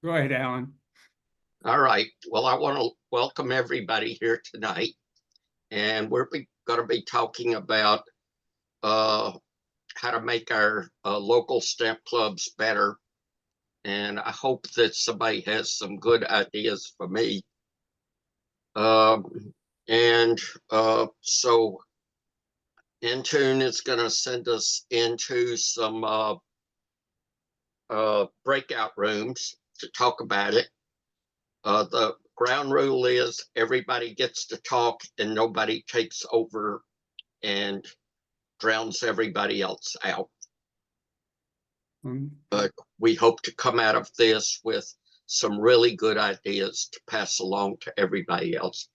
Go ahead, Alan. All right. Well, I want to welcome everybody here tonight, and we're going to be talking about how to make our local stamp clubs better. And I hope that somebody has some good ideas for me. And so Intune is going to send us into some breakout rooms to talk about it. The ground rule is everybody gets to talk and nobody takes over and drowns everybody else out. But we hope to come out of this with some really good ideas to pass along to everybody else.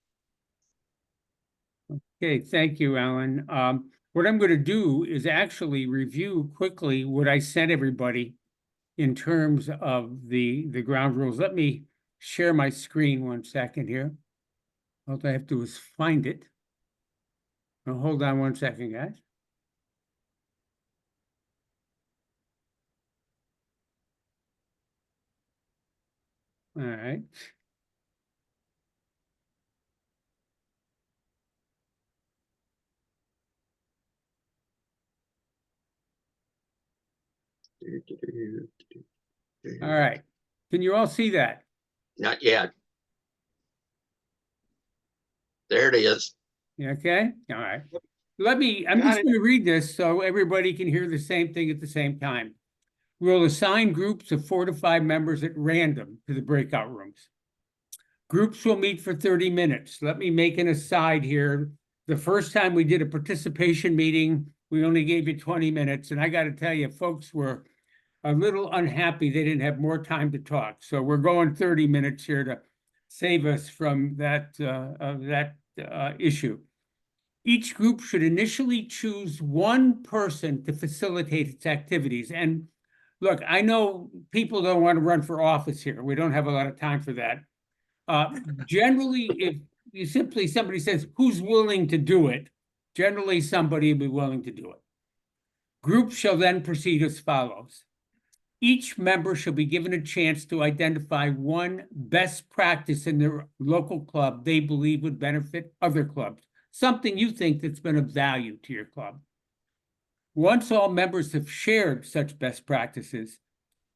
Okay, thank you, Alan. What I'm going to do is actually review quickly what I sent everybody in terms of the ground rules. Let me share my screen 1 second here. All I have to do is find it. Now, hold on 1 second, guys. All right. All right. Can you all see that? Not yet. There it is. Okay. All right. I'm just going to read this so everybody can hear the same thing at the same time. We'll assign groups of 4 to 5 members at random to the breakout rooms. Groups will meet for 30 minutes. Let me make an aside here. The first time we did a participation meeting, we only gave you 20 minutes. And I got to tell you, folks were a little unhappy they didn't have more time to talk. So we're going 30 minutes here to save us from that issue. Each group should initially choose one person to facilitate its activities. And look, I know people don't want to run for office here. We don't have a lot of time for that. Generally, if you somebody says, who's willing to do it? Generally, somebody will be willing to do it. Groups shall then proceed as follows. Each member shall be given a chance to identify one best practice in their local club they believe would benefit other clubs, something you think that's been of value to your club. Once all members have shared such best practices,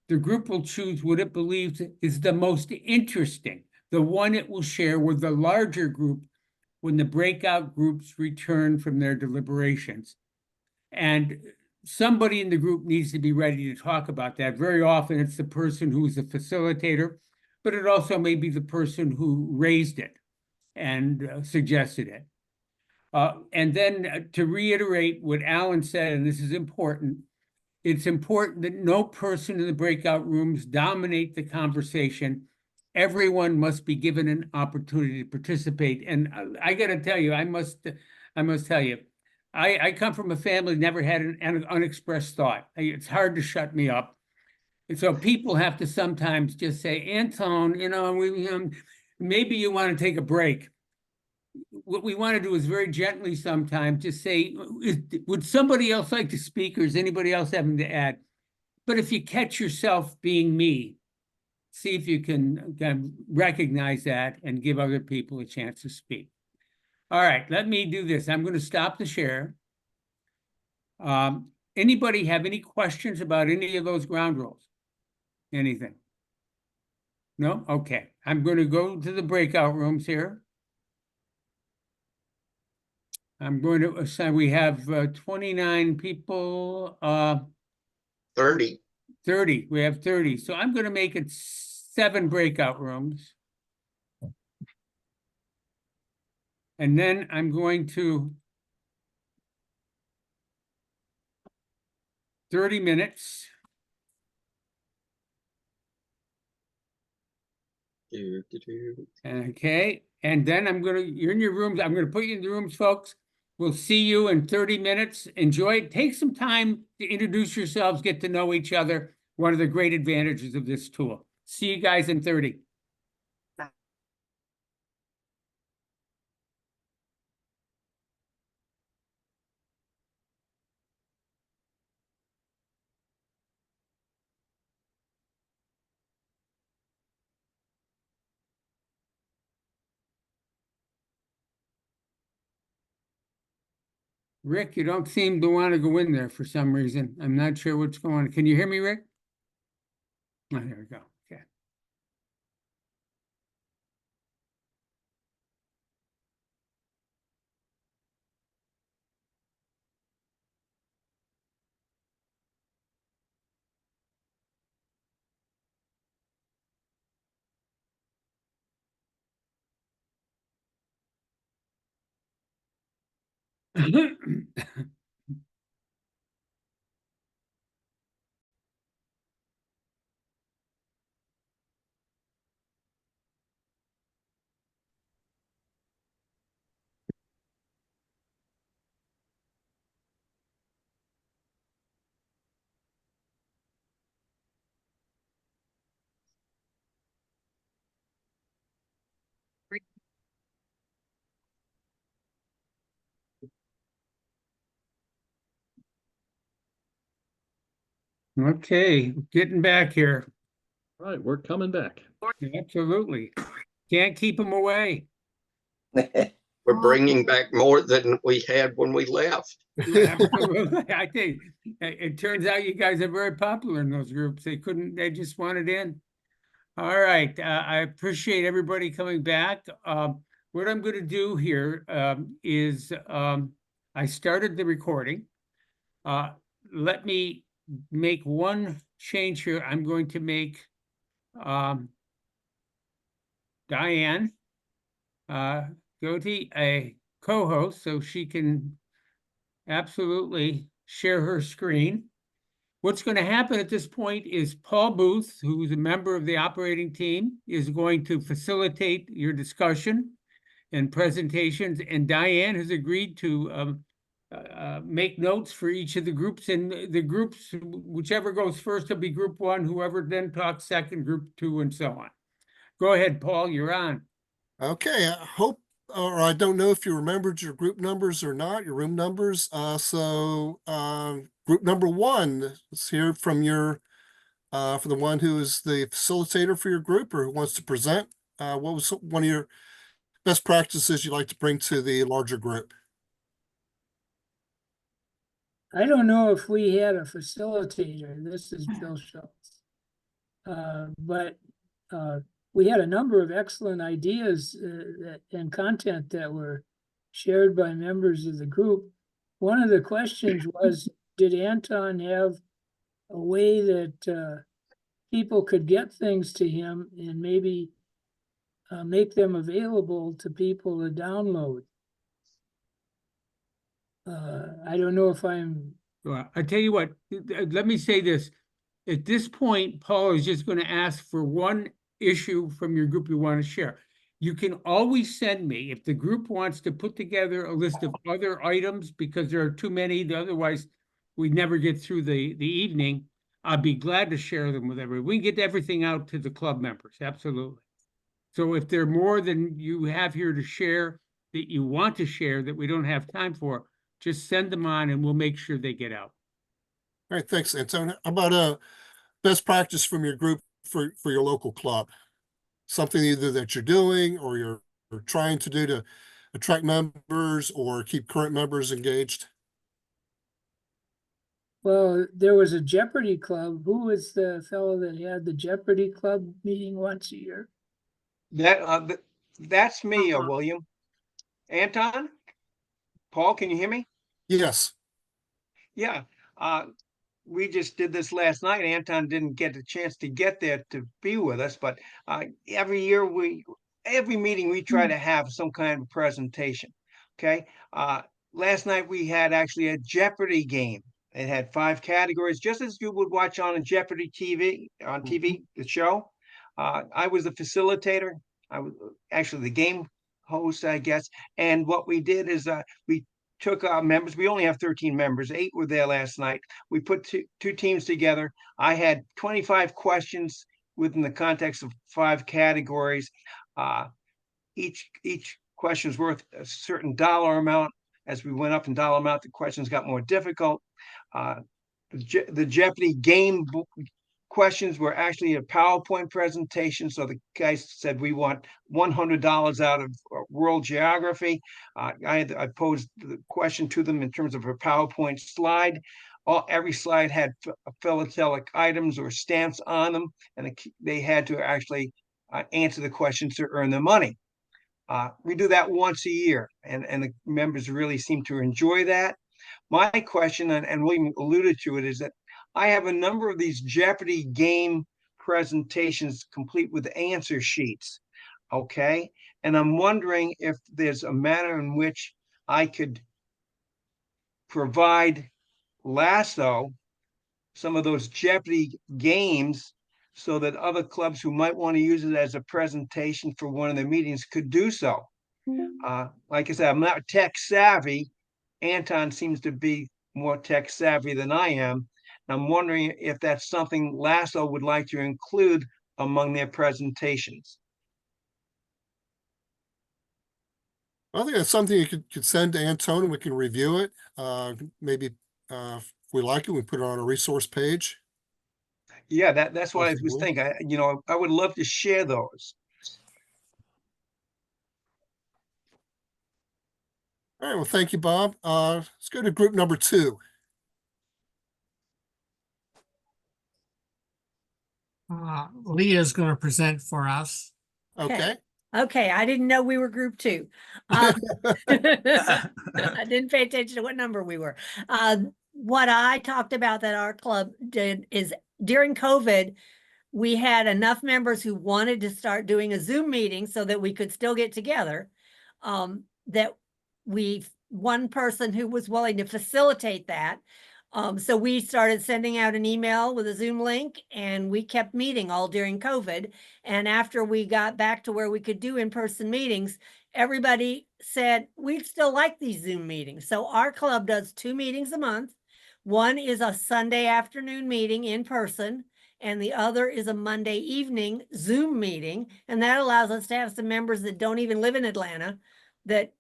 the group will choose what it believes is the most interesting, the one it will share with the larger group when the breakout groups return from their deliberations. And somebody in the group needs to be ready to talk about that. Very often it's the person who's a facilitator, but it also may be the person who raised it and suggested it. And then to reiterate what Alan said, and this is important, it's important that no person in the breakout rooms dominate the conversation. Everyone must be given an opportunity to participate. And I got to tell you, I must tell you, I come from a family that never had an unexpressed thought. It's hard to shut me up. And so people have to sometimes just say, Anton, maybe you want to take a break. What we want to do is very gently sometimes just say, would somebody else like to speak, or is anybody else having to add? But if you catch yourself being me, see if you can recognize that and give other people a chance to speak. All right, let me do this. I'm going to stop the share. Anybody have any questions about any of those ground rules? Anything? No? Okay. I'm going to go to the breakout rooms here. I'm going to assign, we have 29 people. 30. 30. We have 30. So I'm going to make it 7 breakout rooms. And then I'm going to 30 minutes. Okay. And then you're in your rooms. I'm going to put you in the rooms, folks. We'll see you in 30 minutes. Enjoy it. Take some time to introduce yourselves, get to know each other. One of the great advantages of this tool. See you guys in 30. Rick, you don't seem to want to go in there for some reason. I'm not sure what's going on. Can you hear me, Rick? Oh, there we go. Okay. Okay, getting back here. All right, we're coming back. Absolutely. Can't keep them away. We're bringing back more than we had when we left. Absolutely. I think it turns out you guys are very popular in those groups. They just wanted in. All right. I appreciate everybody coming back. What I'm going to do here is I started the recording. Let me make one change here. I'm going to make Diane Goatee a co-host so she can absolutely share her screen. What's going to happen at this point is Paul Booth, who's a member of the operating team, is going to facilitate your discussion and presentations, and Diane has agreed to make notes for each of the groups, and the groups, whichever goes first will be group one, whoever then talks second, group two, and so on. Go ahead, Paul, you're on. Okay, I hope, or I don't know if you remembered your group numbers or not, your room numbers. Group number one, let's hear from for the one who is the facilitator for your group or who wants to present. What was one of your best practices you'd like to bring to the larger group? I don't know if we had a facilitator. This is Bill Schultz. But we had a number of excellent ideas and content that were shared by members of the group. One of the questions was, did Anton have a way that people could get things to him and maybe make them available to people to download? I don't know if I'm... Well, I tell you what, let me say this. At this point, Paul is just going to ask for one issue from your group you want to share. You can always send me, if the group wants to put together a list of other items, because there are too many, otherwise we never get through the evening. I'd be glad to share them with everyone. We can get everything out to the club members, absolutely. So if there are more than you have here to share, that you want to share, that we don't have time for, just send them on and we'll make sure they get out. All right, thanks, Anton. How about a best practice from your group for your local club? Something either that you're doing or you're trying to do to attract members or keep current members engaged? Well, there was a Jeopardy club. Who was the fellow that had the Jeopardy club meeting once a year? That's me, William. Anton? Paul, can you hear me? Yes. Yeah. We just did this last night. Anton didn't get a chance to get there to be with us, but every meeting we try to have some kind of presentation. Okay. Last night we had actually a Jeopardy game. It had 5 categories, just as you would watch on a Jeopardy TV, the show. I was the facilitator. I was actually the game host, I guess. And what we did is we took our members. We only have 13 members. 8 were there last night. We put two teams together. I had 25 questions within the context of 5 categories. Each question is worth a certain dollar amount. As we went up in dollar amount, the questions got more difficult. The Jeopardy game questions were actually a PowerPoint presentation. So the guys said, we want $100 out of world geography. I posed the question to them in terms of a PowerPoint slide. Every slide had philatelic items or stamps on them, and they had to actually answer the questions to earn the money. We do that once a year, and the members really seem to enjoy that. My question, and William alluded to it, is that I have a number of these Jeopardy game presentations complete with answer sheets, okay? And I'm wondering if there's a manner in which I could provide LASO some of those Jeopardy games so that other clubs who might want to use it as a presentation for one of their meetings could do so. Like I said, I'm not tech savvy. Anton seems to be more tech savvy than I am. I'm wondering if that's something LASO would like to include among their presentations. I think that's something you could send to Anton and we can review it. Maybe if we like it, we put it on a resource page. Yeah, that's what I was thinking. I would love to share those. All right, well, thank you, Bob. Let's go to group number 2. Leah's going to present for us. Okay. Okay, I didn't know we were group 2. I didn't pay attention to what number we were. What I talked about that our club did is during COVID, we had enough members who wanted to start doing a Zoom meeting so that we could still get together. That one person who was willing to facilitate that. So we started sending out an email with a Zoom link, and we kept meeting all during COVID. And after we got back to where we could do in-person meetings, everybody said, we'd still like these Zoom meetings. So our club does 2 meetings a month. One is a Sunday afternoon meeting in person, and the other is a Monday evening Zoom meeting. And that allows us to have some members that don't even live in Atlanta that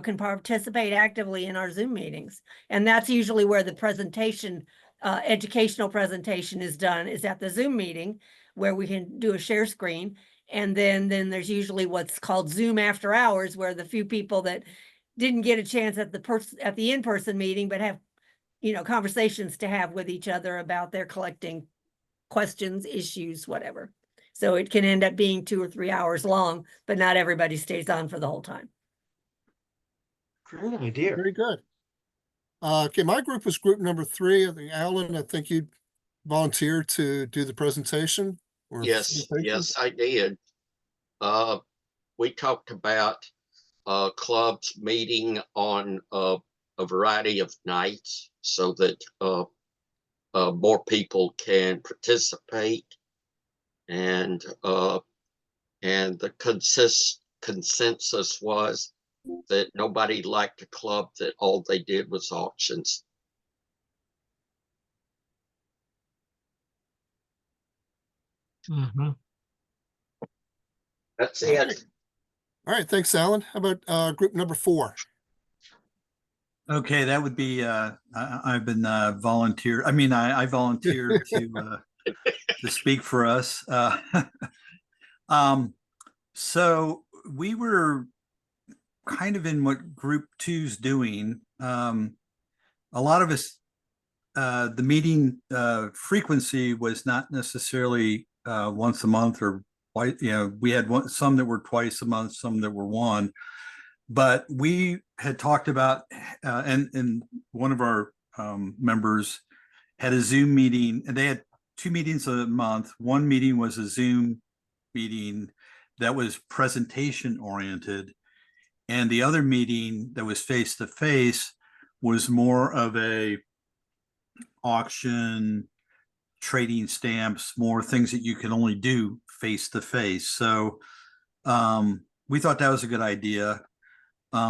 can participate actively in our Zoom meetings. And that's usually where the presentation, educational presentation is done, is at the Zoom meeting, where we can do a share screen. And then there's usually what's called Zoom after hours, where the few people that didn't get a chance at the in-person meeting, but have, conversations to have with each other about their collecting questions, issues, whatever. So it can end up being 2 or 3 hours long, but not everybody stays on for the whole time. Great idea. Very good. Okay, my group was group number 3. I think Alan, I think you volunteered to do the presentation. Yes, I did. We talked about clubs meeting on a variety of nights so that more people can participate, and the consensus was that nobody liked a club that all they did was auctions. Mm-hmm. That's it. All right, thanks, Alan. How about group number 4? Okay, that would be I've been volunteer. I mean, I volunteered to speak for us. So we were kind of in what group 2's doing. A lot of us, the meeting frequency was not necessarily once a month or twice. We had some that were twice a month, some that were one. But we had talked about, and one of our members had a Zoom meeting, and they had 2 meetings a month. One meeting was a Zoom meeting that was presentation oriented, and the other meeting that was face to face was more of a auction, trading stamps, more things that you can only do face to face. So we thought that was a good idea.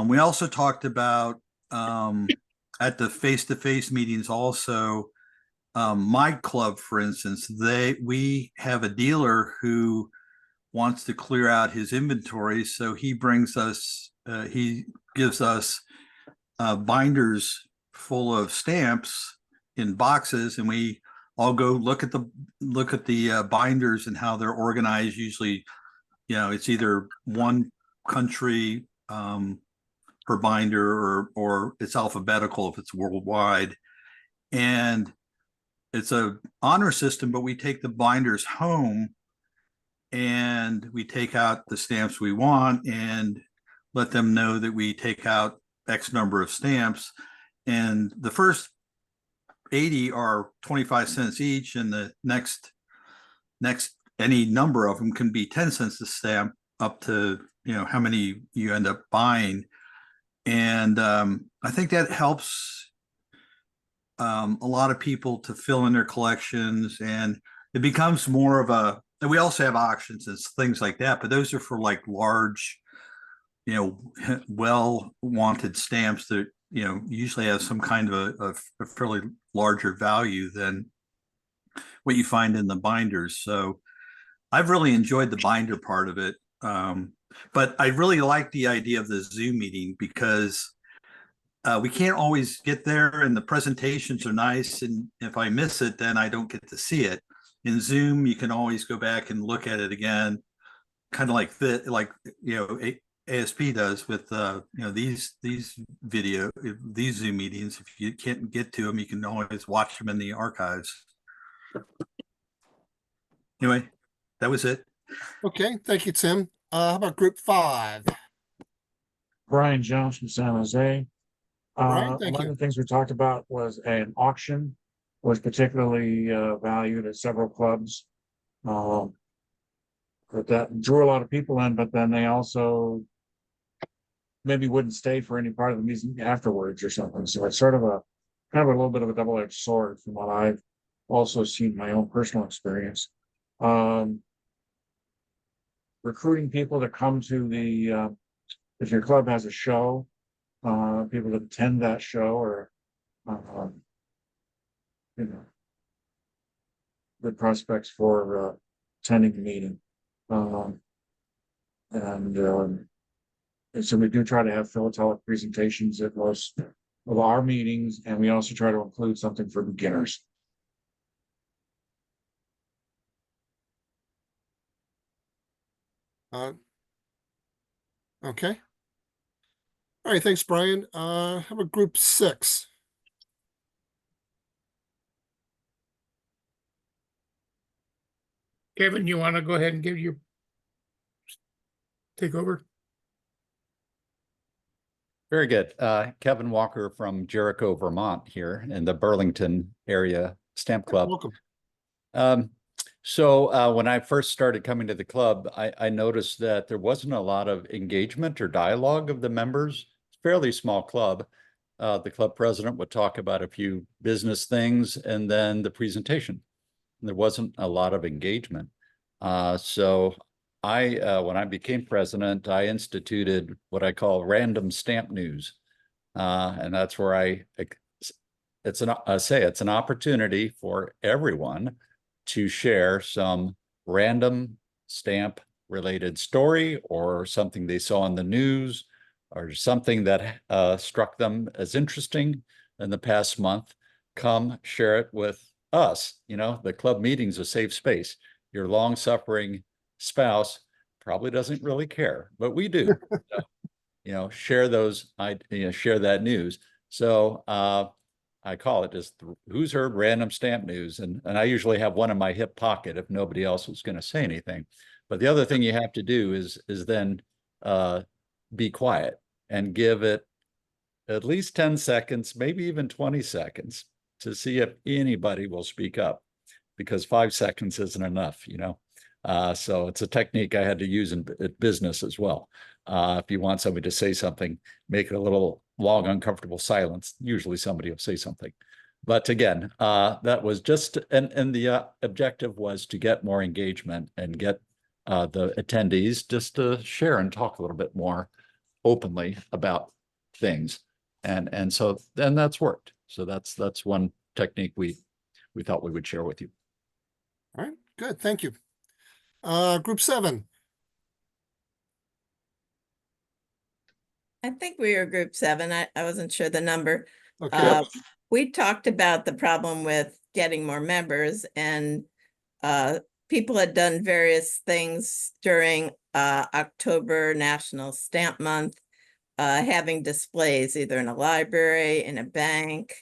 We also talked about at the face-to-face meetings also, my club, for instance, we have a dealer who wants to clear out his inventory. So he brings us, he gives us binders full of stamps in boxes, and we I'll go look at the binders and how they're organized. Usually, it's either one country per binder, or it's alphabetical if it's worldwide. And it's a honor system, but we take the binders home and we take out the stamps we want and let them know that we take out X number of stamps. And the first 80 are 25 cents each, and the next any number of them can be 10 cents a stamp, up to how many you end up buying. And I think that helps a lot of people to fill in their collections, and it becomes more of a, and we also have auctions and things like that, but those are for like large, well wanted stamps that usually have some kind of a fairly larger value than what you find in the binders. So I've really enjoyed the binder part of it. But I really like the idea of the Zoom meeting, because we can't always get there, and the presentations are nice. And if I miss it, then I don't get to see it. In Zoom, you can always go back and look at it again, kind of like ASP does with these Zoom meetings. If you can't get to them, you can always watch them in the archives. Anyway, that was it. Okay, thank you, Tim. How about group 5? Brian Jones from San Jose. Brian, A thank lot you. of the things we talked about was an auction was particularly valued at several clubs. But that drew a lot of people in, but then they also maybe wouldn't stay for any part of the meeting afterwards or something. So it's sort of a kind of a little bit of a double-edged sword from what I've also seen in my own personal experience. Recruiting people to come to the if your club has a show, people that attend that show, or good prospects for attending the meeting. And so we do try to have philatelic presentations at most of our meetings, and we also try to include something for beginners. Okay. All right, thanks, Brian. How about group 6? Kevin, you want to go ahead and take over? Very good. Kevin Walker from Jericho, Vermont, here in the Burlington area stamp club. Welcome. So when I first started coming to the club, I noticed that there wasn't a lot of engagement or dialogue of the members. It's a fairly small club. The club president would talk about a few business things and then the presentation. And there wasn't a lot of engagement. So when I became president, I instituted what I call random stamp news. And that's where it's an opportunity for everyone to share some random stamp related story or something they saw in the news or something that struck them as interesting in the past month. Come share it with us. The club meeting's a safe space. Your long-suffering spouse probably doesn't really care, but we do. Share share that news. So I call it just who's heard random stamp news, and I usually have one in my hip pocket if nobody else was going to say anything. But the other thing you have to do is then be quiet and give it at least 10 seconds, maybe even 20 seconds to see if anybody will speak up, because 5 seconds isn't enough, So it's a technique I had to use in business as well. If you want somebody to say something, make it a little long, uncomfortable silence. Usually somebody will say something. But again, that was just, and the objective was to get more engagement and get the attendees just to share and talk a little bit more openly about things. And so then that's worked. So that's one technique we thought we would share with you. All right, good, thank you. Group 7. I think we were group 7. I wasn't sure the number. Okay. We talked about the problem with getting more members, and people had done various things during October National Stamp Month, having displays either in a library, in a bank,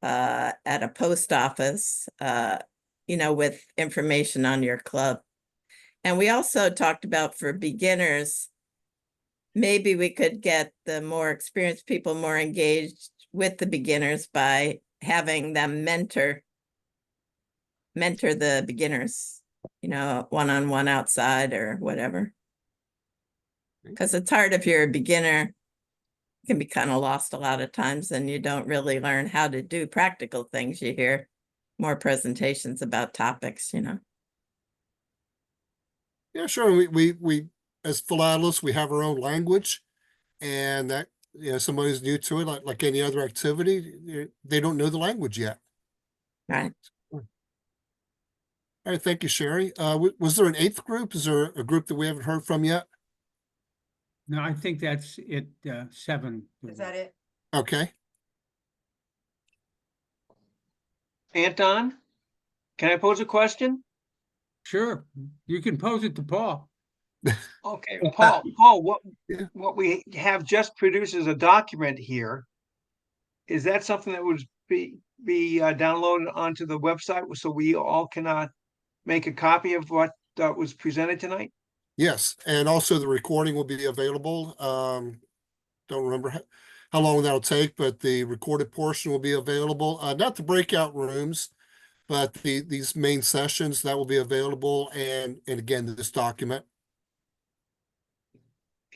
at a post office, with information on your club. And we also talked about, for beginners, maybe we could get the more experienced people more engaged with the beginners by having them mentor the beginners, one-on-one outside or whatever. Because it's hard if you're a beginner, you can be kind of lost a lot of times and you don't really learn how to do practical things. You hear more presentations about topics, Yeah, sure. We as philatelists, we have our own language, and that, somebody who's new to it, like any other activity, they don't know the language yet. Right. All right, thank you, Sherry. Was there an 8th group? Is there a group that we haven't heard from yet? No, I think that's it, 7. Is that it? Okay. Anton, can I pose a question? Sure, you can pose it to Paul. Okay, Paul, Yeah. what we have just produced is a document here. Is that something that would be downloaded onto the website so we all can make a copy of what was presented tonight? Yes, and also the recording will be available. Don't remember how long that'll take, but the recorded portion will be available. Not the breakout rooms, but these main sessions that will be available, and again, this document.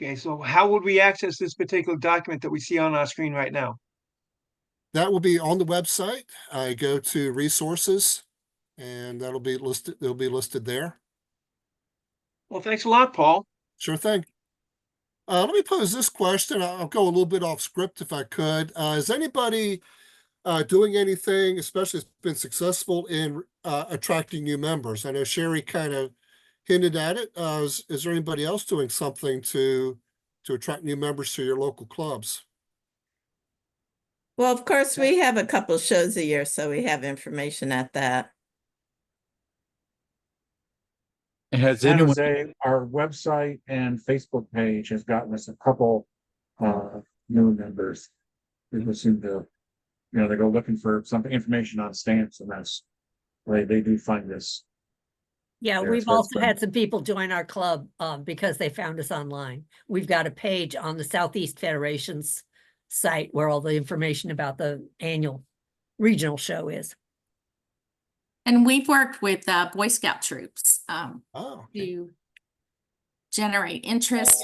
Okay, so how would we access this particular document that we see on our screen right now? That will be on the website. I go to resources, and that'll be listed. It'll be listed there. Well, thanks a lot, Paul. Sure thing. Let me pose this question. I'll go a little bit off script if I could. Is anybody doing anything, especially it's been successful in attracting new members? I know Sherry kind of hinted at it. Is there anybody else doing something to attract new members to your local clubs? Well, of course, we have a couple shows a year, so we have information at that. Has San anyone, Jose, our website and Facebook page has gotten us a couple new members. People seem to, they go looking for something, information on stamps, and that's they do find this. Yeah, Yeah, we've so it's also been- had some people join our club because they found us online. We've got a page on the Southeast Federation's site where all the information about the annual regional show is. And we've worked with Boy Scout troops Oh, okay. to generate interest.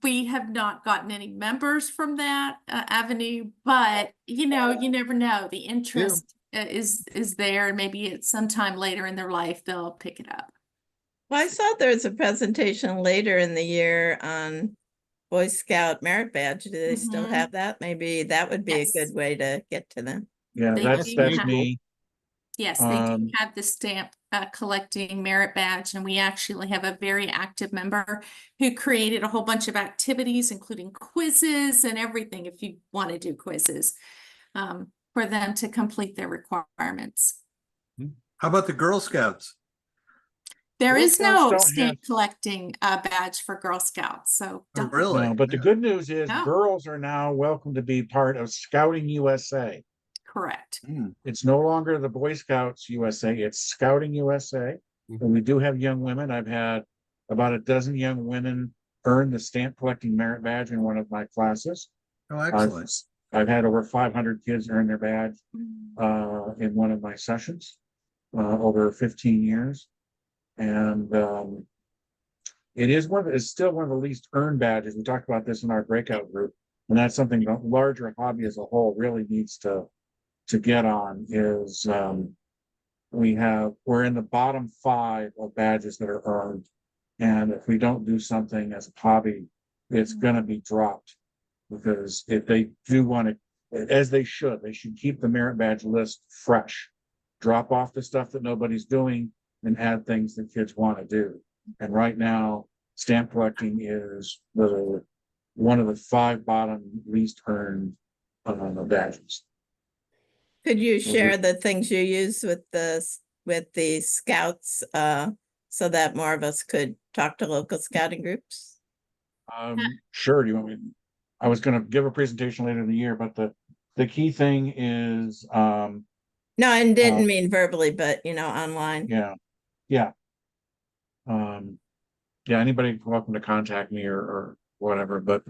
We have not gotten any members from that avenue, but you never know. The interest is there, and maybe at some time later in their life they'll pick it up. Well, I saw there's a presentation later in the year on Boy Scout merit badge. Do they still Mhm. have that? Maybe that would be Yes. a good way to get to them. Yeah, They that's do have- me. Yes, they do Um, have the stamp collecting merit badge, and we actually have a very active member who created a whole bunch of activities, including quizzes and everything, if you want to do quizzes, for them to complete their requirements. How about the Girl Scouts? There Girl is Scouts no don't stamp have- collecting badge for Girl Scouts, so Oh, don't. really? No, but the good news is No. girls are now welcome to be part of Scouting USA. Correct. It's no longer the Boy Scouts USA, it's Scouting USA. And we do have young women. I've had about a dozen young women earn the stamp collecting merit badge in one of my classes. Oh, excellent. I've had over 500 kids earn their badge Mm. in one of my sessions over 15 years. And it's still one of the least earned badges. We talked about this in our breakout group. And that's something the larger hobby as a whole really needs to get on is we're in the bottom 5 of badges that are earned. And if we don't do something as a hobby, it's going to be dropped, because if they do want to, as they should keep the merit badge list fresh, drop off the stuff that nobody's doing and add things that kids want to do. And right now, stamp collecting is one of the 5 bottom least earned badges. Could you Well, share the things you use with the scouts, so that more of us could talk to local scouting groups? Sure. Do you want me? I was going to give a presentation later in the year, but the key thing is, No, I didn't mean verbally, but online. yeah. Yeah, anybody welcome to contact me or whatever, but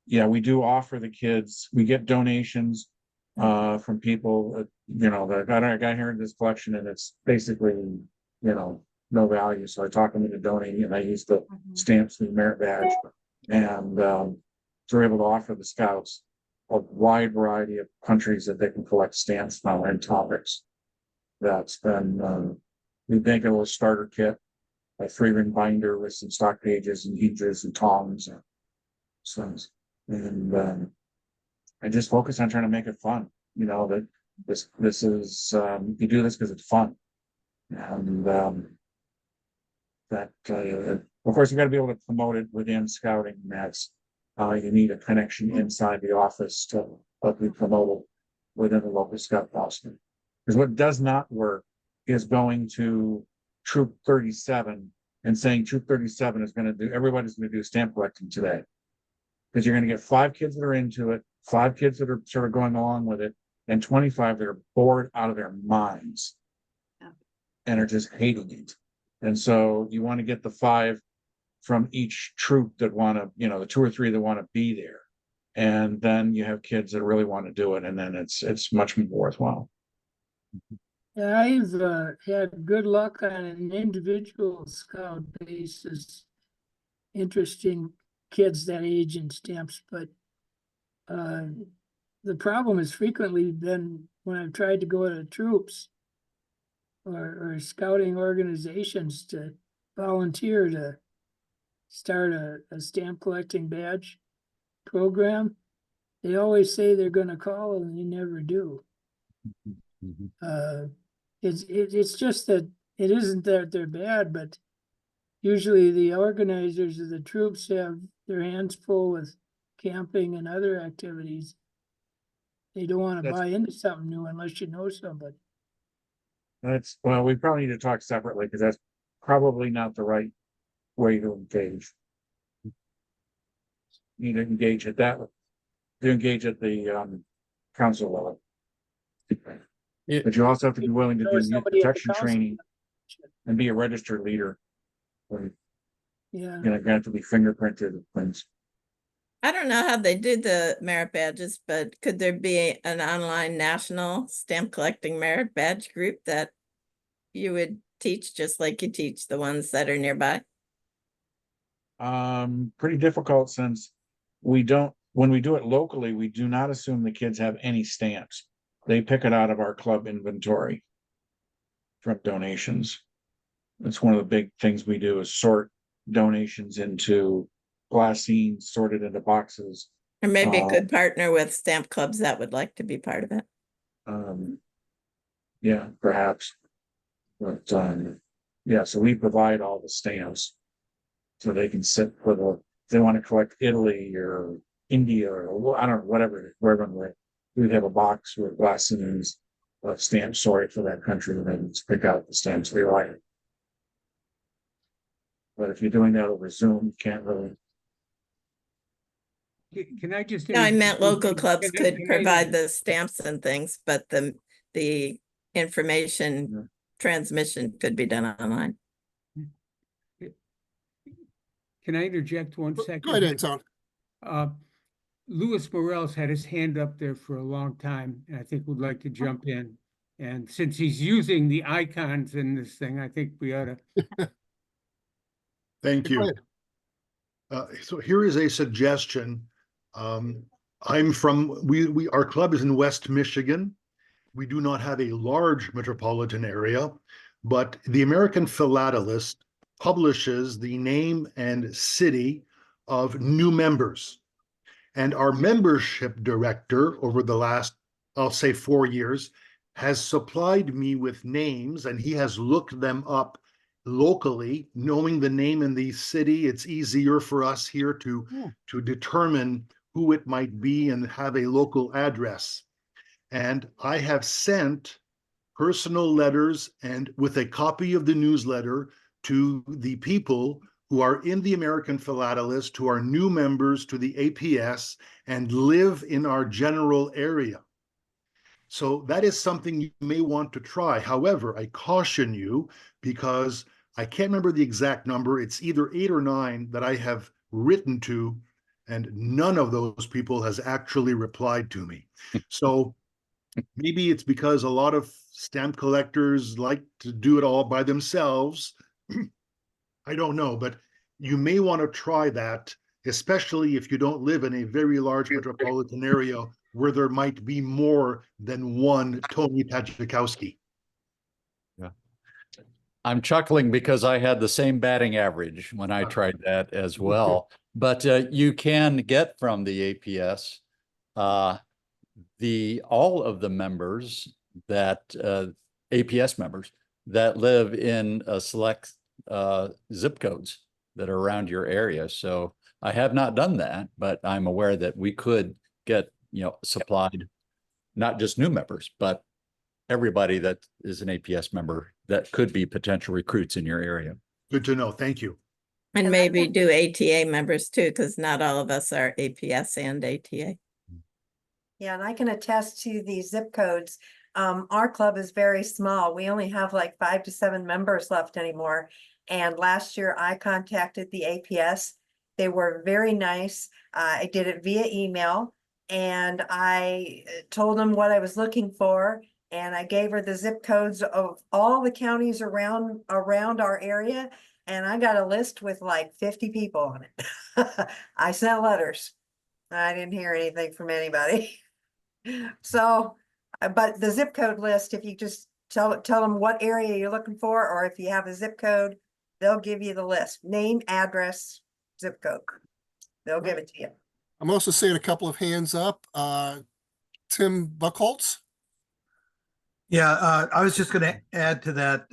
yeah, we do offer the kids, we get donations from people, that I got here in this collection and it's basically, no value. So I talk them into donating and I use the stamps, the merit badge. And so we're able to offer the scouts a wide variety of countries that they can collect stamps from and topics. That's been, we make a little starter kit, a 3-ring binder with some stock pages and hinges and tongs and stuff. And I just focus on trying to make it fun. That this is you do this because it's fun, and that of course you got to be able to promote it within scouting. And that's you need a connection inside the office to help you promote it within the local scout roster. Because what does not work is going to Troop 37 and saying Troop 37 is going to do, everybody's going to do stamp collecting today. Because you're going to get 5 kids that are into it, 5 kids that are sort of going along with it, and 25 that are bored out of their minds and are just hating it. And so you want to get the 5 from each troop that want to, the 2 or 3 that want to be there. And then you have kids that really want to do it. And then it's much more worthwhile. Yeah, I've had good luck on an individual scout basis, interesting kids that age in stamps, but the problem has frequently been when I've tried to go to troops or scouting organizations to volunteer to start a stamp collecting badge program. They always say they're going to call and they never do. It's just that it isn't that they're bad, but usually the organizers of the troops have their hands full with camping and other activities. They don't want to buy into something new unless you know somebody. Well, we probably need to talk separately because that's probably not the right way to engage. You need to engage at the council level. But you also have to be willing to do youth protection training and be a registered leader. Yeah. You have to be fingerprinted things. I don't know how they do the merit badges, but could there be an online national stamp collecting merit badge group that you would teach just like you teach the ones that are nearby? Pretty difficult since when we do it locally, we do not assume the kids have any stamps. They pick it out of our club inventory from donations. That's one of the big things we do is sort donations into glassine, sorted into boxes. Or maybe it could partner with stamp clubs that would like to be part of it. Yeah, perhaps. But yeah, so we provide all the stamps so they can sit for if they want to collect Italy or India or I don't know, whatever, wherever we'd have a box with glassines of stamps sorted for that country and then pick out the stamps they like. But if you're doing that over Zoom, you can't really. Can I just? No, I meant local clubs could provide the stamps and things, but the information transmission could be done online. Can I interject 1 second? Go ahead, Anton. Louis Morel's had his hand up there for a long time, and I think would like to jump in. And since he's using the icons in this thing, I think we ought to. Thank you. So here is a suggestion. I'm from, our club is in West Michigan. We do not have a large metropolitan area, but the American Philatelist publishes the name and city of new members. And our membership director over the last, I'll say 4 years, has supplied me with names and he has looked them up locally. Knowing the name in the city, it's easier for us here to determine who it might be and have a local address. And I have sent personal letters and with a copy of the newsletter to the people who are in the American Philatelist, who are new members to the APS and live in our general area. So that is something you may want to try. However, I caution you because I can't remember the exact number. It's either 8 or 9 that I have written to, and none of those people has actually replied to me. So maybe it's because a lot of stamp collectors like to do it all by themselves. I don't know, but you may want to try that, especially if you don't live in a very large metropolitan area where there might be more than one Tony Tajikowski. Yeah. I'm chuckling because I had the same batting average when I tried that as well. But you can get from the APS all of the members that APS members that live in select zip codes that are around your area. So I have not done that, but I'm aware that we could get, supplied not just new members, but everybody that is an APS member that could be potential recruits in your area. Good to know. Thank you. And maybe do ATA members too, because not all of us are APS and ATA. Yeah, and I can attest to the zip codes. Our club is very small. We only have like 5 to 7 members left anymore. And last year I contacted the APS. They were very nice. I did it via email and I told them what I was looking for. And I gave her the zip codes of all the counties around our area. And I got a list with like 50 people on it. I sent letters. I didn't hear anything from anybody. So, but the zip code list, if you just tell them what area you're looking for, or if you have a zip code, they'll give you the list, name, address, zip code. They'll give it to you. I'm also seeing a couple of hands up. Tim Buckholtz. Yeah, I was just going to add to that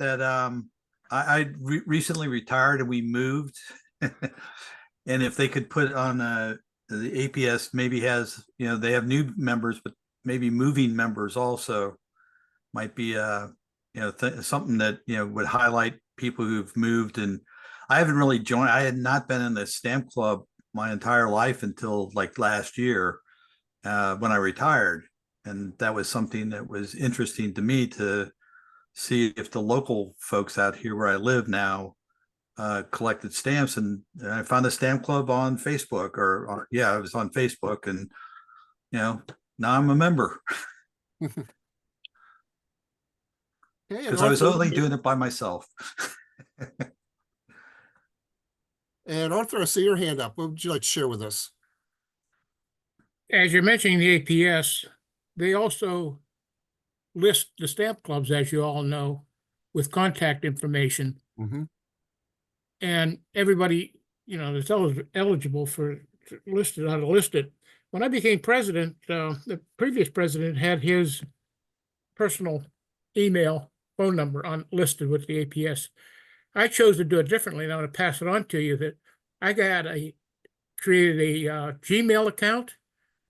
I recently retired and we moved. And if they could put on the APS maybe has, they have new members, but maybe moving members also might be something that, would highlight people who've moved. And I haven't really joined. I had not been in the stamp club my entire life until like last year when I retired. And that was something that was interesting to me to see if the local folks out here where I live now collected stamps. And I found a stamp club on Facebook I was on Facebook and, now I'm a member. Because I was only doing it by myself. And Arthur, I see your hand up. What would you like to share with us? As you're mentioning the APS, they also list the stamp clubs, as you all know, with contact information. Mm-hmm. And everybody, that's eligible for listed, how to list it. When I became president, the previous president had his personal email phone number listed with the APS. I chose to do it differently, and I'm going to pass it on to you. That I created a Gmail account,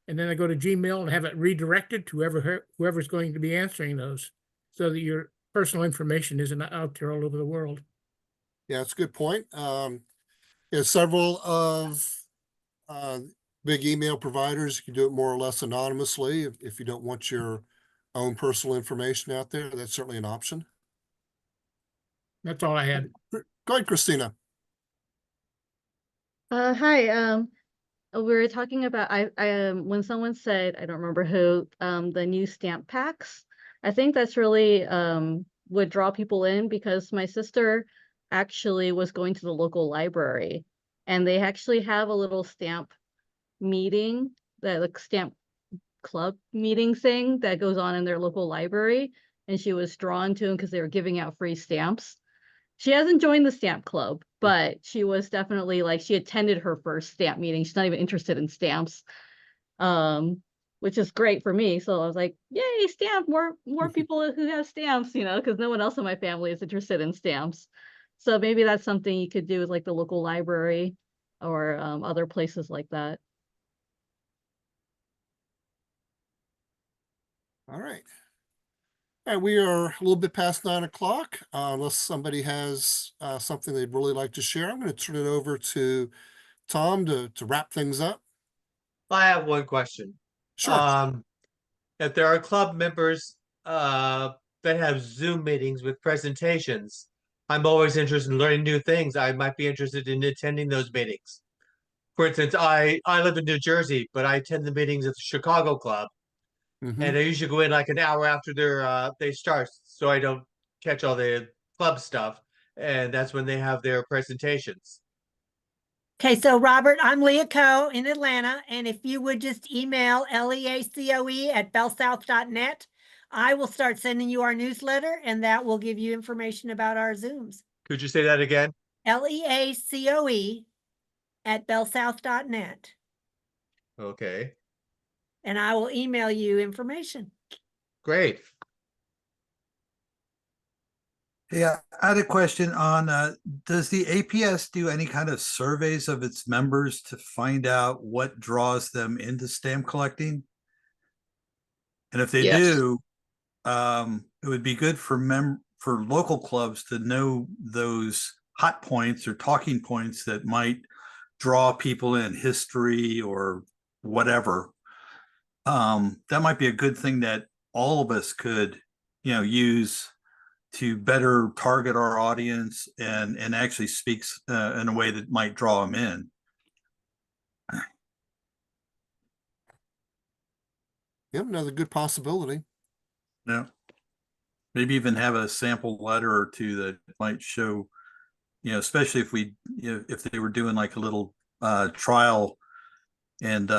and then I go to Gmail and have it redirected to whoever's going to be answering those, so that your personal information isn't out there all over the world. Yeah, that's a good point. Several of big email providers, you can do it more or less anonymously if you don't want your own personal information out there. That's certainly an option. That's all I had. Go ahead, Christina. Hi. We were talking about when someone said, I don't remember who, the new stamp packs. I think that's really would draw people in, because my sister actually was going to the local library and they actually have a little stamp meeting, like stamp club meeting thing that goes on in their local library, and she was drawn to them because they were giving out free stamps. She hasn't joined the stamp club, but she was definitely she attended her first stamp meeting. She's not even interested in stamps, which is great for me. So I was like, yay, stamp, more people who have stamps, because no one else in my family is interested in stamps. So maybe that's something you could do with the local library or other places like that. All right. All right, we are a little bit past 9 o'clock. Unless somebody has something they'd really like to share, I'm going to turn it over to Tom to wrap things up. I have one question. Sure. If there are club members that have Zoom meetings with presentations, I'm always interested in learning new things. I might be interested in attending those meetings. For instance, I live in New Jersey, but I attend the meetings at the Chicago Club, Mhm. and I usually go in like an hour after they start, so I don't catch all the club stuff. And that's when they have their presentations. Okay, so Robert, I'm Leah Coe in Atlanta, and if you would just email leacoe@bellsouth.net, I will start sending you our newsletter, and that will give you information about our Zooms. Could you say that again? leacoe@bellsouth.net, Okay, and I will email you information. great. Yeah, I had a question on, does the APS do any kind of surveys of its members to find out what draws them into stamp collecting? And if they Yes. do, it would be good for for local clubs to know those hot points or talking points that might draw people in, history or whatever. That might be a good thing that all of us could, use to better target our audience and actually speaks in a way that might draw them in. Yep, another good possibility. Yeah. Maybe even have a sample letter or two that might show, especially if if they were doing like a little trial and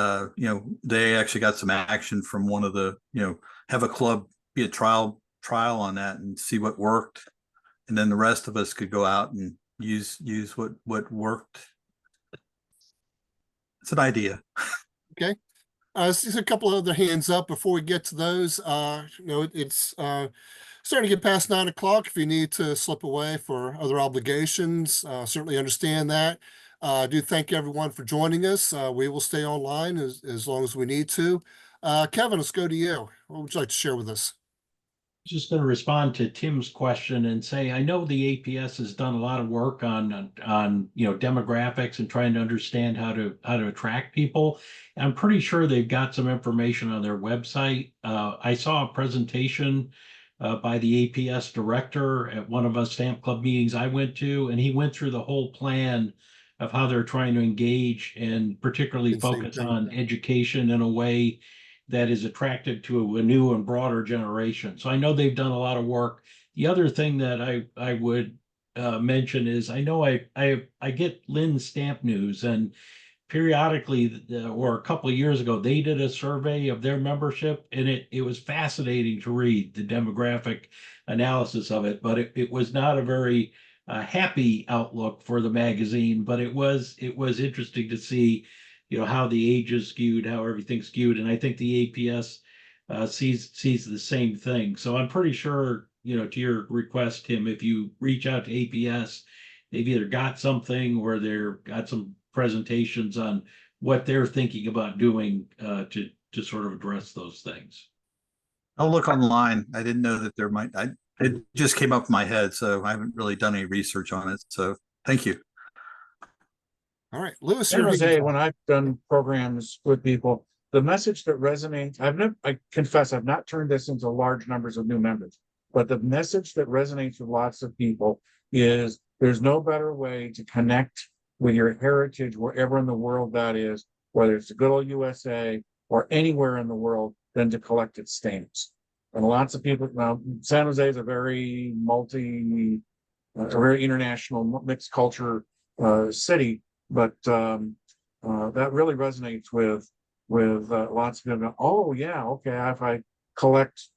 they actually got some action from one of the, have a club be a trial on that and see what worked, and then the rest of us could go out and use what worked. It's an idea. Okay. Just a couple other hands up before we get to those. It's starting to get past 9 o'clock. If you need to slip away for other obligations, certainly understand that. I do thank everyone for joining us. We will stay online as long as we need to. Kevin, let's go to you. What would you like to share with us? Just going to respond to Tim's question and say, I know the APS has done a lot of work on demographics and trying to understand how to attract people. I'm pretty sure they've got some information on their website. I saw a presentation by the APS director at one of us Stamp Club meetings I went to, and he went through the whole plan of how they're trying to engage and particularly focus on education in a way that is attractive to a new and broader generation. So I know they've done a lot of work. The other thing that I would mention is I know I get Lynn's Stamp News, and periodically or a couple of years ago they did a survey of their membership, and it was fascinating to read the demographic analysis of it, but it was not a very happy outlook for the magazine, but it was interesting to see how the age is skewed, how everything's skewed, and I think the APS sees the same thing. So I'm pretty sure, to your request, Tim, if you reach out to APS, they've either got something or they're got some presentations on what they're thinking about doing to sort of address those things. I'll look online. I didn't know that there might. It just came up in my head, so I haven't really done any research on it. So thank you. All right, Lewis. San Jose, when I've done programs with people, the message that resonates, I confess, I've not turned this into large numbers of new members, but the message that resonates with lots of people is there's no better way to connect with your heritage wherever in the world that is, whether it's the good old USA or anywhere in the world, than to collect its stamps. And lots of people, now San Jose is a very a very international mixed culture city, but that really resonates with lots of people. Oh yeah, okay. If I collect,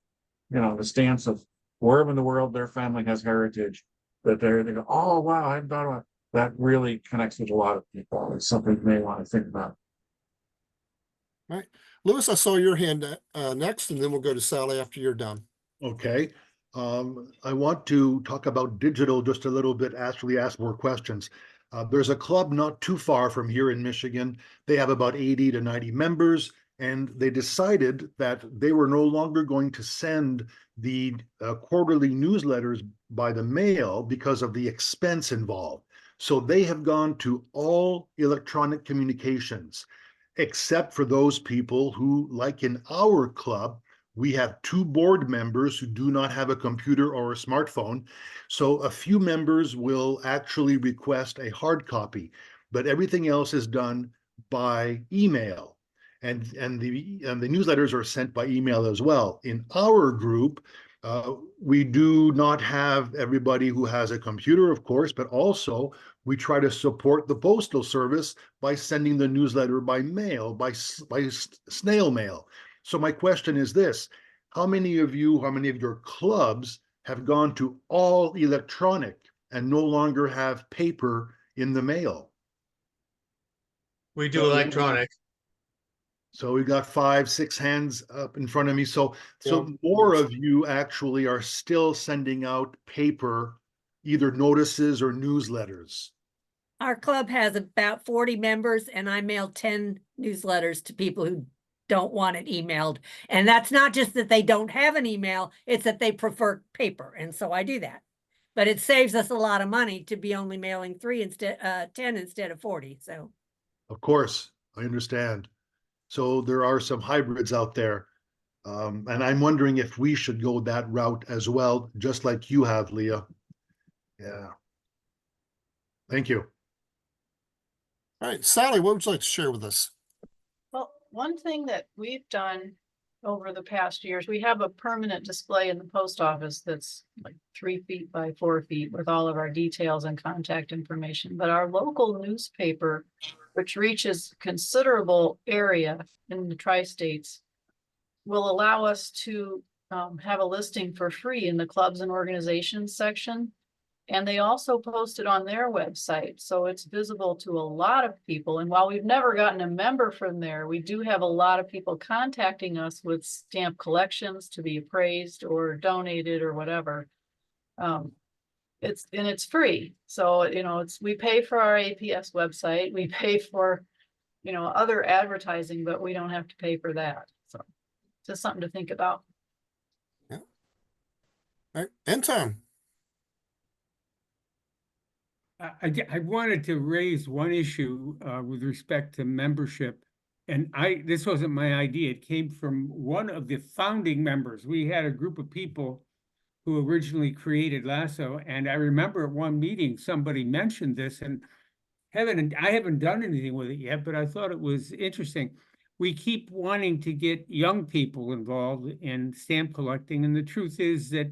the stamps of wherever in the world their family has heritage, they go, oh wow, I thought about that. Really connects with a lot of people. It's something you may want to think about. All right, Lewis, I saw your hand next, and then we'll go to Sally after you're done. Okay. I want to talk about digital just a little bit, actually ask more questions. There's a club not too far from here in Michigan. They have about 80 to 90 members, and they decided that they were no longer going to send the quarterly newsletters by the mail because of the expense involved. So they have gone to all electronic communications, except for those people who, like in our club, we have 2 board members who do not have a computer or a smartphone. So a few members will actually request a hard copy, but everything else is done by email. And the newsletters are sent by email as well. In our group, we do not have everybody who has a computer, of course, but also we try to support the postal service by sending the newsletter by mail, by snail mail. So my question is this: how many of your clubs have gone to all electronic and no longer have paper in the mail? We do electronic. So we got 5, 6 hands up in front of me. So Yeah. more of you actually are still sending out paper, either notices or newsletters. Our club has about 40 members and I mail 10 newsletters to people who don't want it emailed. And that's not just that they don't have an email, it's that they prefer paper. And so I do that. But it saves us a lot of money to be only mailing 10 instead of 40. So Of course, I understand. So there are some hybrids out there. And I'm wondering if we should go that route as well, just like you have, Leah. Yeah. Thank you. All right, Sally, what would you like to share with us? Well, one thing that we've done over the past years, we have a permanent display in the post office that's like 3 feet by 4 feet with all of our details and contact information. But our local newspaper, which reaches considerable area in the tri-states, will allow us to have a listing for free in the clubs and organizations section. And they also post it on their website, so it's visible to a lot of people. And while we've never gotten a member from there, we do have a lot of people contacting us with stamp collections to be appraised or donated or whatever. It's free. So, we pay for our APS website, we pay for, other advertising, but we don't have to pay for that. So just something to think about. Yeah. All right, Anton. I wanted to raise one issue with respect to membership. And this wasn't my idea. It came from one of the founding members. We had a group of people who originally created LASO. And I remember at one meeting, somebody mentioned this, and I haven't done anything with it yet, but I thought it was interesting. We keep wanting to get young people involved in stamp collecting. And the truth is that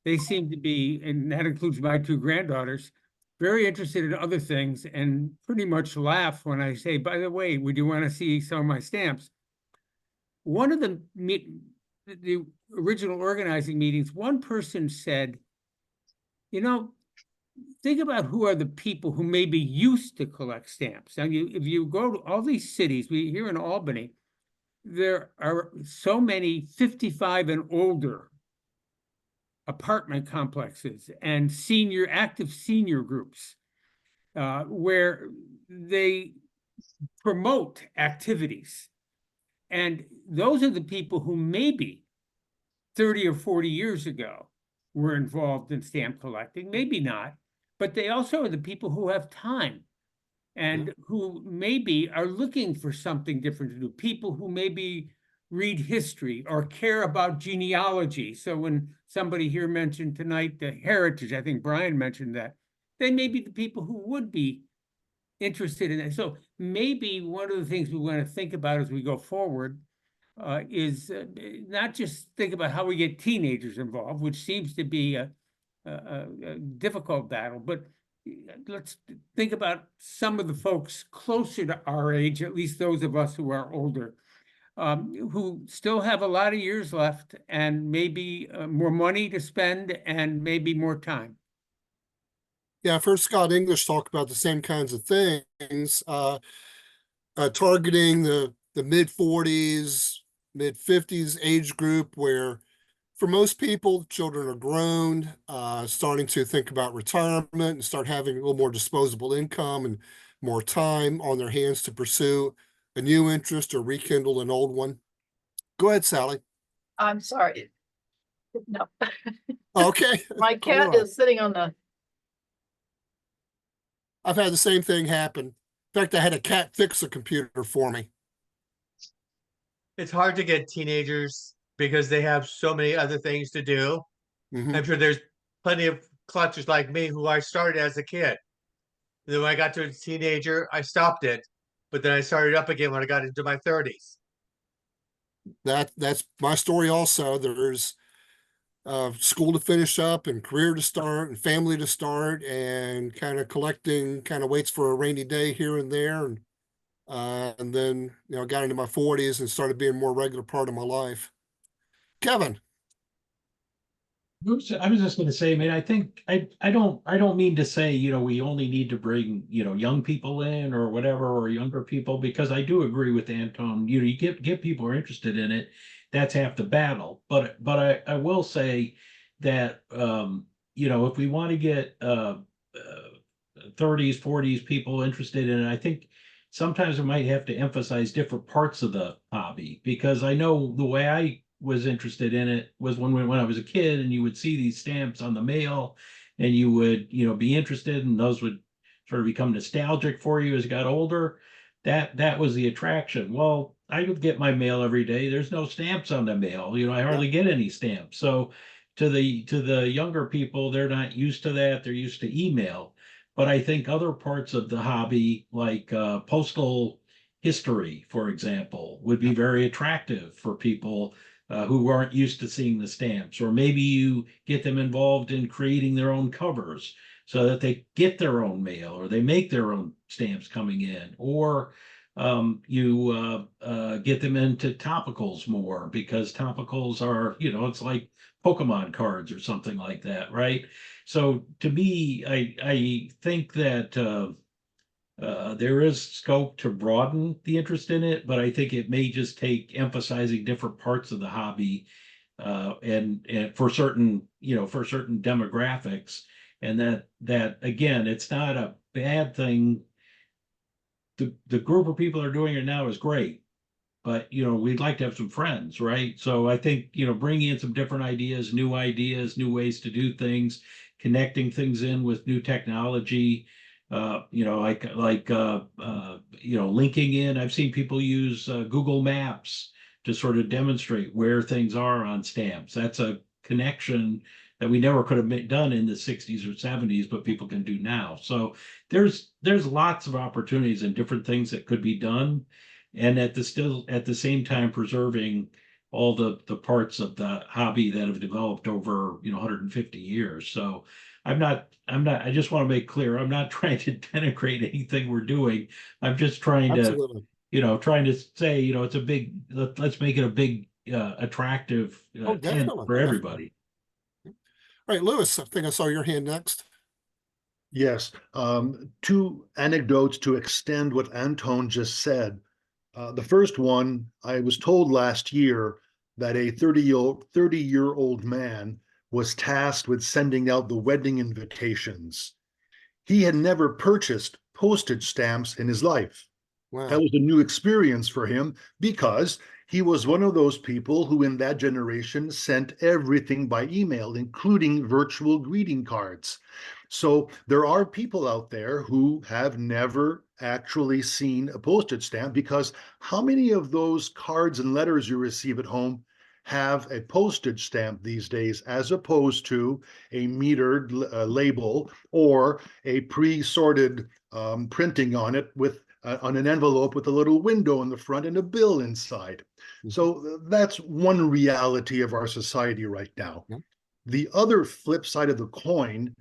they seem to be, and that includes my 2 granddaughters, very interested in other things and pretty much laugh when I say, by the way, would you want to see some of my stamps? One of the original organizing meetings, one person said, think about who are the people who maybe used to collect stamps. Now, if you go to all these cities, here in Albany, there are so many 55 and older apartment complexes and active senior groups where they promote activities. And those are the people who maybe 30 or 40 years ago were involved in stamp collecting, maybe not, but they also are the people who have time and who maybe are looking for something different to do, people who maybe read history or care about genealogy. So when somebody here mentioned tonight the heritage, I think Brian mentioned that, they may be the people who would be interested in it. So maybe one of the things we want to think about as we go forward is not just think about how we get teenagers involved, which seems to be a difficult battle, but let's think about some of the folks closer to our age, at least those of us who are older, who still have a lot of years left and maybe more money to spend and maybe more time. Yeah, I've heard Scott English talk about the same kinds of things, targeting the mid-40s, mid-50s age group where for most people, children are grown, starting to think about retirement and start having a little more disposable income and more time on their hands to pursue a new interest or rekindle an old one? Go ahead, Sally. I'm sorry. No, Okay. my All cat right. is sitting on the, I've had the same thing happen. In fact, I had a cat fix a computer for me. It's hard to get teenagers because they have so many other things to do. Mhm. I'm sure there's plenty of clutchers like me who I started as a kid. And then when I got to a teenager, I stopped it, but then I started up again when I got into my 30s. That's my story also. There's school to finish up and career to start and family to start and kind of collecting kind of waits for a rainy day here and there. And then, got into my 40s and started being a more regular part of my life. Kevin. I was just gonna say, man, I think I don't mean to say, we only need to bring, young people in or whatever, or younger people, because I do agree with Anton. You get people who are interested in it. That's half the battle. But I will say that if we want to get 30s, 40s people interested in it, I think sometimes we might have to emphasize different parts of the hobby, because I know the way I was interested in it was when I was a kid, and you would see these stamps on the mail, and you would be interested, and those would sort of become nostalgic for you as you got older. That was the attraction. Well, I would get my mail every day. There's no stamps on the mail. I hardly get any stamps. So to the younger people, they're not used to that. They're used to email. But I think other parts of the hobby, like postal history, for example, would be very attractive for people who aren't used to seeing the stamps. Or maybe you get them involved in creating their own covers so that they get their own mail, or they make their own stamps coming in. Or you get them into topicals more, because topicals are, it's like Pokemon cards or something like that, right? So to me, I think that there is scope to broaden the interest in it, but I think it may just take emphasizing different parts of the hobby, and for certain demographics, and that again, it's not a bad thing. The group of people that are doing it now is great, but we'd like to have some friends, right? So I think bringing in some different ideas, new ways to do things, connecting things in with new technology, linking in. I've seen people use Google Maps to sort of demonstrate where things are on stamps. That's a connection that we never could have done in the 60s or 70s, but people can do now. So there's lots of opportunities and different things that could be done, and at the same time preserving all the parts of the hobby that have developed over 150 years. So I just want to make clear, I'm not trying to denigrate anything we're doing. I'm just trying Absolutely. to say, it's a big, let's make it a big attractive Oh, tent definitely. for everybody. All right, Lewis, I think I saw your hand next. Yes, two anecdotes to extend what Anton just said. The first one, I was told last year that a 30-year-old man was tasked with sending out the wedding invitations. He had never purchased postage stamps in his life. Wow. That was a new experience for him, because he was one of those people who in that generation sent everything by email, including virtual greeting cards. So there are people out there who have never actually seen a postage stamp, because how many of those cards and letters you receive at home have a postage stamp these days, as opposed to a metered label or a pre-sorted printing on it with on an envelope with a little window in the front and a bill inside. So that's one reality of our society right now. The other flip side of the coin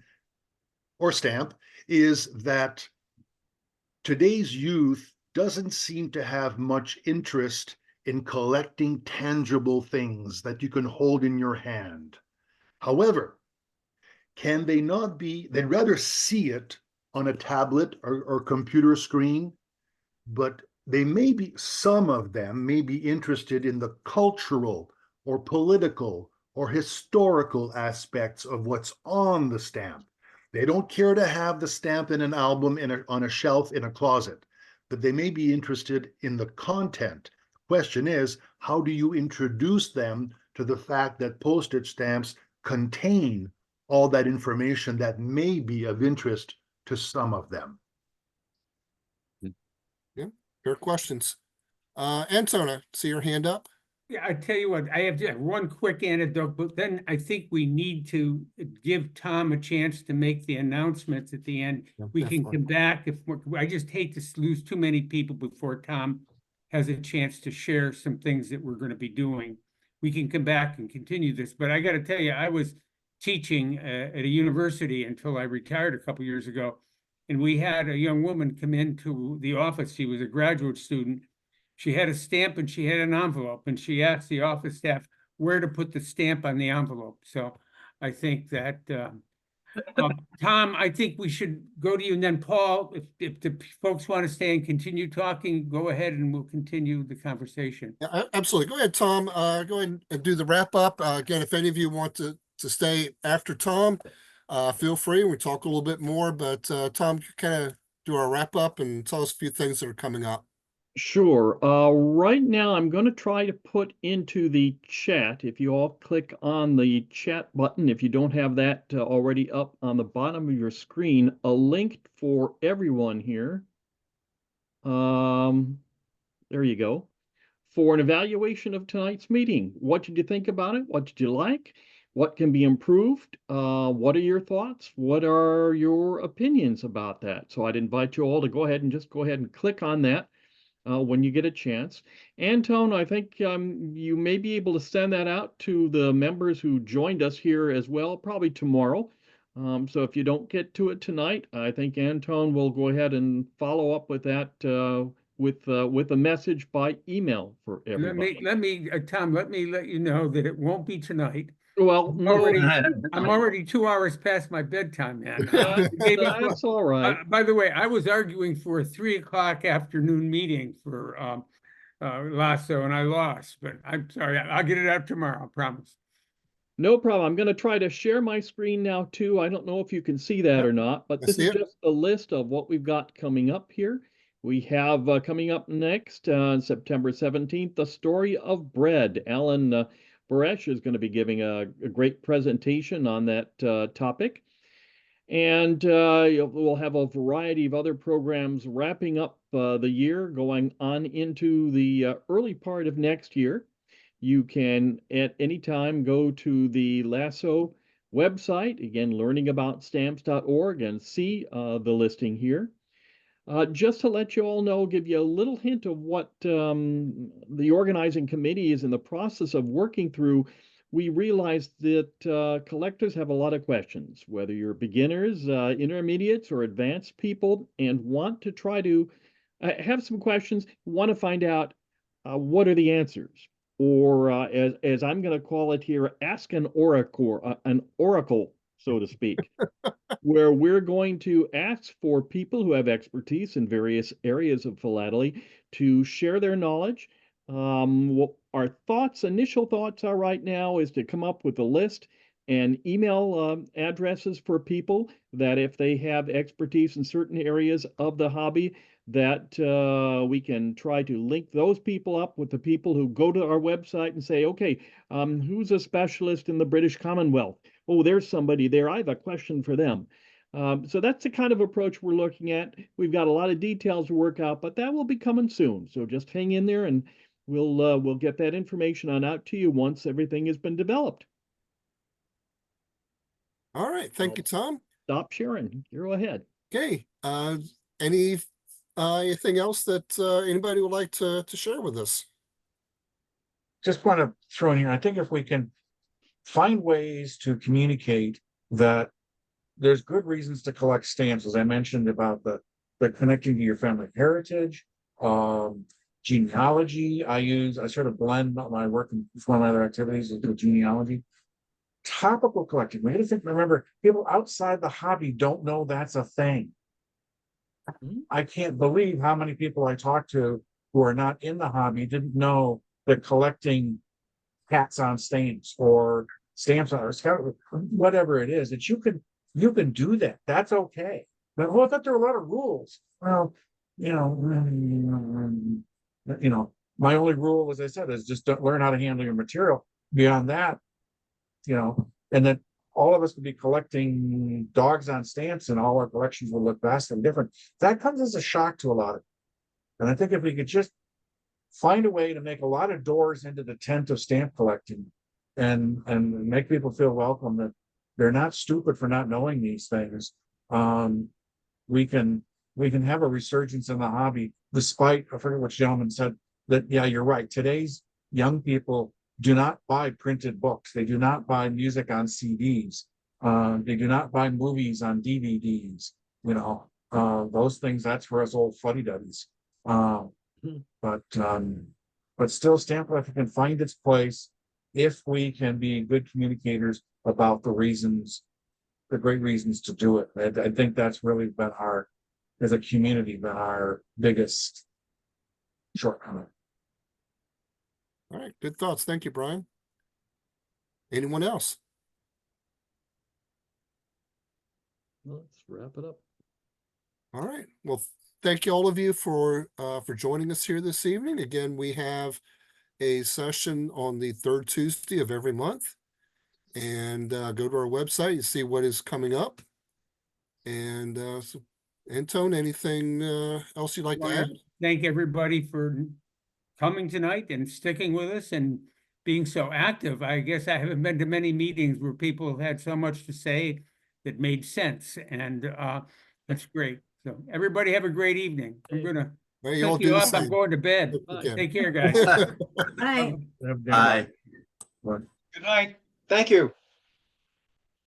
or stamp is that today's youth doesn't seem to have much interest in collecting tangible things that you can hold in your hand. However, can they not be, they'd rather see it on a tablet or computer screen, but they may be, some of them may be interested in the cultural or political or historical aspects of what's on the stamp. They don't care to have the stamp in an album on a shelf in a closet. but they may be interested in the content. Question is, how do you introduce them to the fact that postage stamps contain all that information that may be of interest to some of them? Yeah, fair questions. Anton, I see your hand up. Yeah, I tell you what, I have just one quick anecdote, but then I think we need to give Tom a chance to make the announcements at the end. Yeah, We can definitely. come back I just hate to lose too many people before Tom has a chance to share some things that we're going to be doing. We can come back and continue this, but I got to tell you, I was teaching at a university until I retired a couple years ago. And we had a young woman come into the office. She was a graduate student. She had a stamp and she had an envelope, and she asked the office staff where to put the stamp on the envelope. So I think that, Tom, I think we should go to you, and then Paul, if the folks want to stay and continue talking, go ahead and we'll continue the conversation. Yeah, absolutely. Go ahead, Tom. Go ahead and do the wrap up. Again, if any of you want to stay after Tom, feel free. We talk a little bit more, but Tom, kind of do our wrap up and tell us a few things that are coming up. Sure. Right now, I'm going to try to put into the chat, if you all click on the chat button, if you don't have that already up on the bottom of your screen, a link for everyone here. There you go. For an evaluation of tonight's meeting. What did you think about it? What did you like? What can be improved? What are your thoughts? What are your opinions about that? So I'd invite you all to go ahead and click on that when you get a chance. Anton, I think you may be able to send that out to the members who joined us here as well, probably tomorrow. So if you don't get to it tonight, I think Anton will go ahead and follow up with that with a message by email for everybody. Tom, let me let you know that it won't be tonight. Well, I'm already 2 hours past my bedtime, man. That's all right. By the way, I was arguing for a 3 o'clock afternoon meeting for LASO, and I lost, but I'm sorry. I'll get it out tomorrow, I promise. No problem. I'm going to try to share my screen now too. I don't know if you can see that or not, but this is just a list of what we've got coming up here. We have coming up next on September 17th, The Story of Bread. Alan Baresh is going to be giving a great presentation on that topic. And we'll have a variety of other programs wrapping up the year, going on into the early part of next year. You can at any time go to the LASO website, again, learningaboutStamps.org, and see the listing here. Just to let you all know, give you a little hint of what the organizing committee is in the process of working through. We realized that collectors have a lot of questions, whether you're beginners, intermediates, or advanced people, and want to try to have some questions, want to find out what are the answers, or as I'm going to call it here, ask an oracle, so to speak, where we're going to ask for people who have expertise in various areas of philately to share their knowledge. What our initial thoughts are right now is to come up with a list and email addresses for people that if they have expertise in certain areas of the hobby, that we can try to link those people up with the people who go to our website and say, okay, who's a specialist in the British Commonwealth? Oh, there's somebody there. I have a question for them. So that's the kind of approach we're looking at. We've got a lot of details to work out, but that will be coming soon. So just hang in there, and we'll get that information on out to you once everything has been developed. All right. Thank you, Tom. Stop sharing. Go ahead. Okay. Anything else that anybody would like to share with us? Just want to throw in here, I think if we can find ways to communicate that there's good reasons to collect stamps, as I mentioned about the connecting to your family heritage, genealogy. I sort of blend my work and one of my other activities into genealogy. Topical collecting. We got to think, remember, people outside the hobby don't know that's a thing. I can't believe how many people I talked to who are not in the hobby didn't know that collecting hats on stamps or stamps on, or whatever it is, that you can do that. That's okay. But I thought there were a lot of rules. Well, you know, my only rule, as I said, is just don't learn how to handle your material. Beyond that, and then all of us could be collecting dogs on stamps and all our collections will look vastly different. That comes as a shock to a lot of people. And I think if we could just find a way to make a lot of doors into the tent of stamp collecting and make people feel welcome, that they're not stupid for not knowing these things. We can have a resurgence in the hobby, despite, I forget which gentleman said that, yeah, you're right. Today's young people do not buy printed books. They do not buy music on CDs. They do not buy movies on DVDs. Those things, that's for us old fuddy-duddies. But still, stamp collecting can find its place if we can be good communicators about the great reasons to do it. I think that's really been as a community, been our biggest shortcoming. All right, good thoughts. Thank you, Brian. Anyone else? Let's wrap it up. All right. Well, thank you all of you for joining us here this evening. Again, we have a session on the third Tuesday of every month. And go to our website and see what is coming up. And so, Antone, anything else you'd like to add? Thank everybody for coming tonight and sticking with us and being so active. I guess I haven't been to many meetings where people have had so much to say that made sense, and that's great. So everybody have a great evening. I'm gonna pick you up. I'm going to bed. Take care, guys. Bye. Bye. Good night. Thank you.